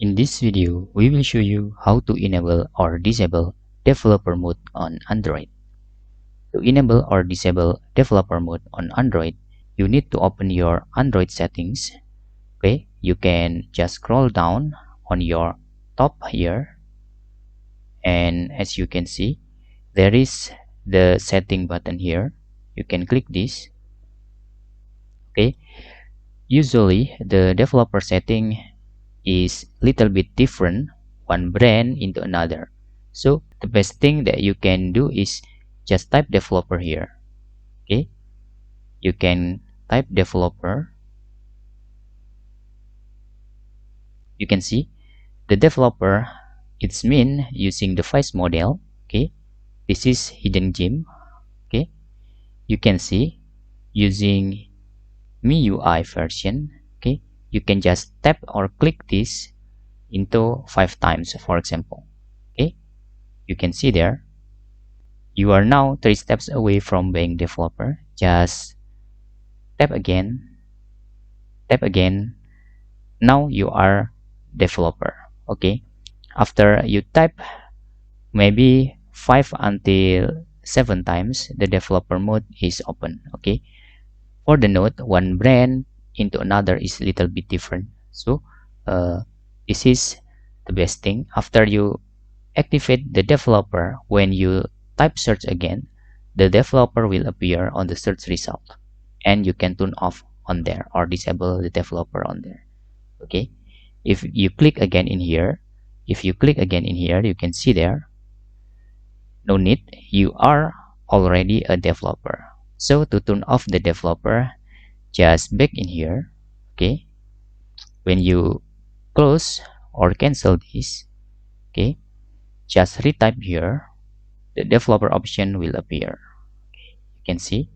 In this video, we will show you how to enable or disable developer mode on Android. To enable or disable developer mode on Android, you need to open your Android settings. Okay, you can just scroll down on your top here, and as you can see, there is the setting button here. You can click this. Okay, usually the developer setting is little bit different one brand into another, so the best thing that you can do is just type developer here. Okay, you can type developer. You can see the developer, it's mean using the face model. Okay, this is hidden gem. Okay, you can see using MIUI version. Okay, you can just tap or click this into 5 times, for example. Okay, you can see there you are now 3 steps away from being developer. Just tap again, tap again. Now you are developer. Okay, after you type maybe 5 until 7 times, the developer mode is open. Okay, for the note, one brand into another is a little bit different, so this is the best thing. After you activate the developer, when you type search again, the developer will appear on the search result, and you can turn off on there or disable the developer on there. Okay, if you click again in here, you can see there, no need, you are already a developer. So to turn off the developer, just back in here. Okay, when you close or cancel this, okay, just retype here, the developer option will appear. Okay, you can see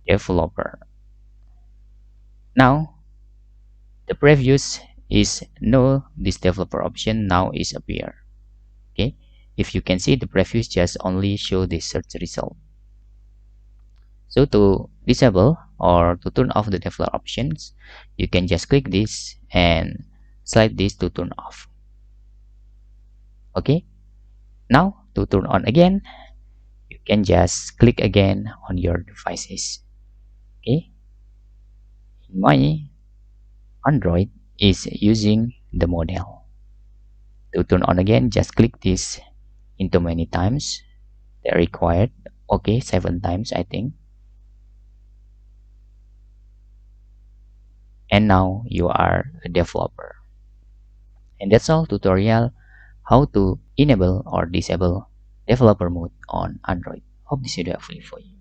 developer. Now the previous is no, this developer option now is appear. Okay, if you can see, the previous just only show the search result. So to disable or to turn off the developer options, you can just click this and slide this to turn off. Okay, now to turn on again, you can just click again on your devices. Okay, my Android is using the model. To turn on again, just click this into many times they are required. Okay, 7 times I think. And now you are a developer. And that's all tutorial how to enable or disable developer mode on Android. Hope this video helpful for you.